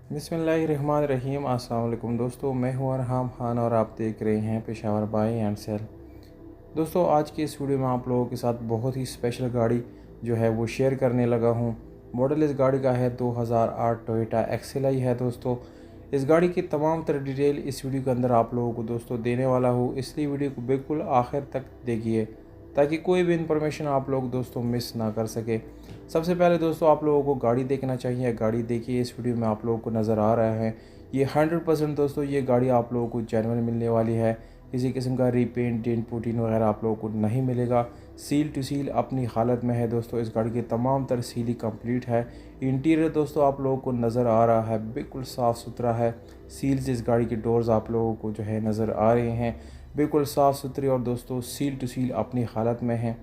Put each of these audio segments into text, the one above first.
बिस्मिल्लाहिर्रहमानिर्रहीम। अस्सलाम वालेकुम दोस्तों, मैं हूं अरहम खान और आप देख रहे हैं पेशावर बाय एंड सेल। दोस्तों, आज की इस वीडियो में आप लोगों के साथ बहुत ही स्पेशल गाड़ी जो है वो शेयर करने लगा हूं। मॉडल इस गाड़ी का है 2008 टोयोटा एक्सेल है। दोस्तों, इस गाड़ी की तमाम तर डिटेल इस वीडियो के अंदर आप लोगों को दोस्तों देने वाला हूँ, इसलिए वीडियो को बिल्कुल आखिर तक देखिए ताकि कोई भी इंफॉर्मेशन आप लोग दोस्तों मिस ना कर सके। सबसे पहले दोस्तों आप लोगों को गाड़ी देखना चाहिए। गाड़ी देखिए, इस वीडियो में आप लोगों को नज़र आ रहा है ये 100% दोस्तों ये गाड़ी आप लोगों को जेन्युइन मिलने वाली है। किसी किस्म का रीपेंट डेंट पुटीन वगैरह आप लोगों को नहीं मिलेगा। सील टू सील अपनी हालत में है दोस्तों। इस गाड़ी की तमाम तर सीली कंप्लीट है। इंटीरियर दोस्तों आप लोगों को नज़र आ रहा है, बिल्कुल साफ़ सुथरा है। सील्स इस गाड़ी के डोर्स आप लोगों को जो है नज़र आ रहे हैं, बिल्कुल साफ़ सुथरी और दोस्तों सील टू सील अपनी हालत में है।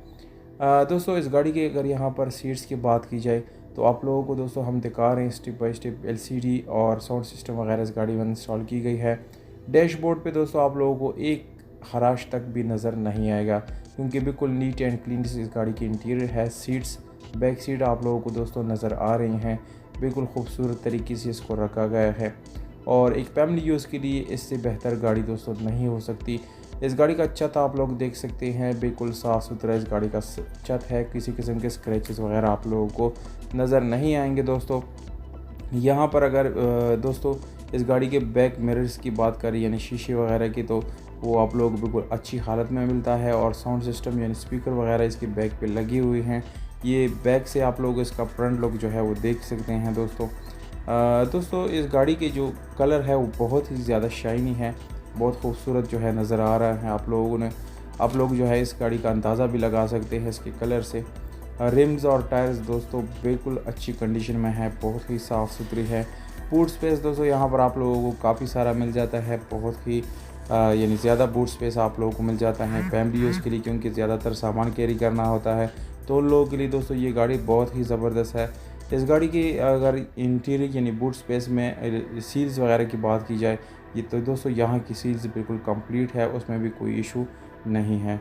दोस्तों, इस गाड़ी की अगर यहाँ पर सीट्स की बात की जाए तो आप लोगों को दोस्तों हम दिखा रहे हैं स्टेप बाय स्टेप एलसीडी और साउंड सिस्टम वगैरह इस गाड़ी में इंस्टॉल की गई है। डैशबोर्ड पे दोस्तों आप लोगों को एक खराश तक भी नज़र नहीं आएगा क्योंकि बिल्कुल नीट एंड क्लीन इस गाड़ी की इंटीरियर है। सीट्स बैक सीट आप लोगों को दोस्तों नज़र आ रही हैं, बिल्कुल खूबसूरत तरीके से इसको रखा गया है और एक फैमिली यूज़ के लिए इससे बेहतर गाड़ी दोस्तों नहीं हो सकती। इस गाड़ी का छत आप लोग देख सकते हैं, बिल्कुल साफ़ सुथरा इस गाड़ी का छत है। किसी किस्म के स्क्रैचेस वगैरह आप लोगों को नज़र नहीं आएंगे। दोस्तों, यहाँ पर अगर दोस्तों इस गाड़ी के बैक मिरर्स की बात करें यानी शीशे वगैरह की, तो वो आप लोग बिल्कुल अच्छी हालत में मिलता है और साउंड सिस्टम यानी स्पीकर वगैरह इसके बैक पे लगी हुई हैं। ये बैक से आप लोग इसका फ्रंट लुक जो है वो देख सकते हैं। दोस्तों इस गाड़ी के जो कलर है वो बहुत ही ज़्यादा शाइनी है, बहुत खूबसूरत जो है नज़र आ रहा है। आप लोग जो है इस गाड़ी का अंदाज़ा भी लगा सकते हैं इसके कलर से। रिम्स और टायर्स दोस्तों बिल्कुल अच्छी कंडीशन में है, बहुत ही साफ़ सुथरी है। बूट स्पेस दोस्तों यहाँ पर आप लोगों को काफ़ी सारा मिल जाता है, बहुत ही यानी ज़्यादा बूट स्पेस आप लोगों को मिल जाता है फैमिली यूज़ के लिए, क्योंकि ज़्यादातर सामान कैरी करना होता है तो उन लोगों के लिए दोस्तों ये गाड़ी बहुत ही ज़बरदस्त है। इस गाड़ी की अगर इंटीरियर यानी बूट स्पेस में सील्स वगैरह की बात की जाए, ये तो दोस्तों यहाँ की सील्स बिल्कुल कंप्लीट है, उसमें भी कोई इशू नहीं है।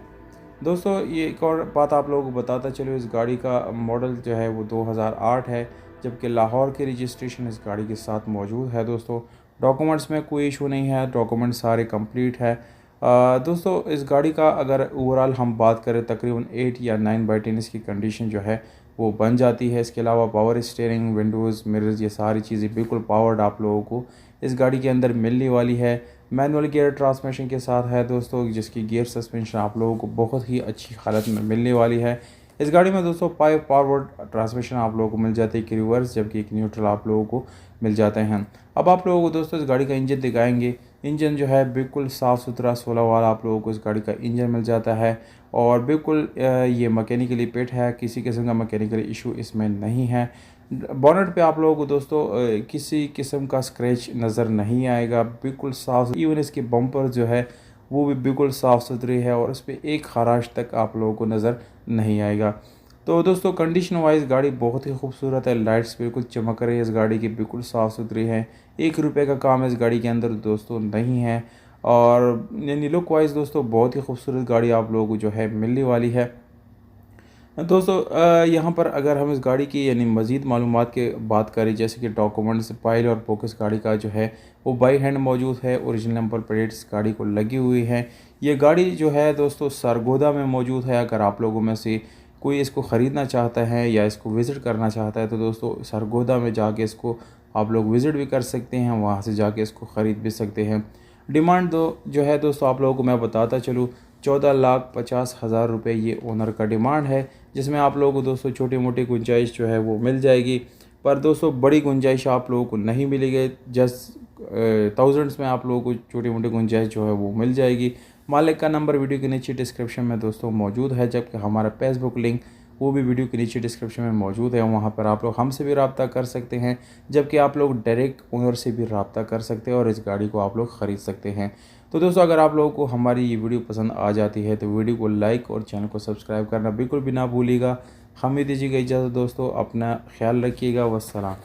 दोस्तों, ये एक और बात आप लोगों को बताता चलो, इस गाड़ी का मॉडल जो है वो 2008 है, जबकि लाहौर की रजिस्ट्रेशन इस गाड़ी के साथ मौजूद है। दोस्तों, डॉक्यूमेंट्स में कोई इशू नहीं है, डॉक्यूमेंट सारे कंप्लीट है। दोस्तों, इस गाड़ी का अगर ओवरऑल हम बात करें तकरीबन 8 या 9/10 इसकी कंडीशन जो है वो बन जाती है। इसके अलावा पावर स्टीयरिंग, विंडोज़, मिरर्स, ये सारी चीज़ें बिल्कुल पावर्ड आप लोगों को इस गाड़ी के अंदर मिलने वाली है। मैनुअल गियर ट्रांसमिशन के साथ है दोस्तों, जिसकी गियर सस्पेंशन आप लोगों को बहुत ही अच्छी हालत में मिलने वाली है। इस गाड़ी में दोस्तों 5 फॉरवर्ड ट्रांसमिशन आप लोगों को मिल जाती है, एक रिवर्स जबकि एक न्यूट्रल आप लोगों को मिल जाते हैं। अब आप लोगों को दोस्तों इस गाड़ी का इंजन दिखाएंगे। इंजन जो है बिल्कुल साफ़ सुथरा 16 वाला आप लोगों को इस गाड़ी का इंजन मिल जाता है और बिल्कुल ये मैकेनिकली फिट है, किसी किस्म का मैकेनिकल इशू इसमें नहीं है। बॉनेट पे आप लोगों को दोस्तों किसी किस्म का स्क्रैच नज़र नहीं आएगा, बिल्कुल साफ। इवन इसके बम्पर जो है वो भी बिल्कुल साफ़ सुथरी है और उस पर एक खराश तक आप लोगों को नज़र नहीं आएगा। तो दोस्तों, कंडीशन वाइज गाड़ी बहुत ही खूबसूरत है, लाइट्स बिल्कुल चमक रही है इस गाड़ी की, बिल्कुल साफ़ सुथरी है। 1 रुपये का काम इस गाड़ी के अंदर दोस्तों नहीं है और यानी लुक वाइज दोस्तों बहुत ही खूबसूरत गाड़ी आप लोगों को जो है मिलने वाली है। दोस्तों, यहाँ पर अगर हम इस गाड़ी की यानी मज़ीद मालूमात की बात करें, जैसे कि डॉक्यूमेंट्स, फाइल और फोकस गाड़ी का जो है वो बाई हैंड मौजूद है। ओरिजिनल नंबर प्लेट्स गाड़ी को लगी हुई हैं। ये गाड़ी जो है दोस्तों सरगोदा में मौजूद है। अगर आप लोगों में से कोई इसको ख़रीदना चाहता है या इसको विज़िट करना चाहता है तो दोस्तों सरगोदा में जाके इसको आप लोग विज़िट भी कर सकते हैं, वहाँ से जाके इसको ख़रीद भी सकते हैं। डिमांड जो है दोस्तों आप लोगों को मैं बताता चलूँ, 14,50,000 रुपये ये ओनर का डिमांड है, जिसमें आप लोगों को दोस्तों छोटी मोटी गुंजाइश जो है वो मिल जाएगी। पर दोस्तों बड़ी गुंजाइश आप लोगों को नहीं मिलेगी, जस्ट थाउजेंड्स में आप लोगों को छोटी मोटी गुंजाइश जो है वो मिल जाएगी। मालिक का नंबर वीडियो के नीचे डिस्क्रिप्शन में दोस्तों मौजूद है, जबकि हमारा फेसबुक लिंक वो भी वीडियो के नीचे डिस्क्रिप्शन में मौजूद है। वहाँ पर आप लोग हमसे भी रब्ता कर सकते हैं, जबकि आप लोग डायरेक्ट ओनर से भी रब्ता कर सकते हैं और इस गाड़ी को आप लोग ख़रीद सकते हैं। तो दोस्तों, अगर आप लोगों को हमारी ये वीडियो पसंद आ जाती है तो वीडियो को लाइक और चैनल को सब्सक्राइब करना बिल्कुल भी ना भूलिएगा। हमें दीजिएगा इजाज़त दोस्तों, अपना ख्याल रखिएगा। वस्सलाम।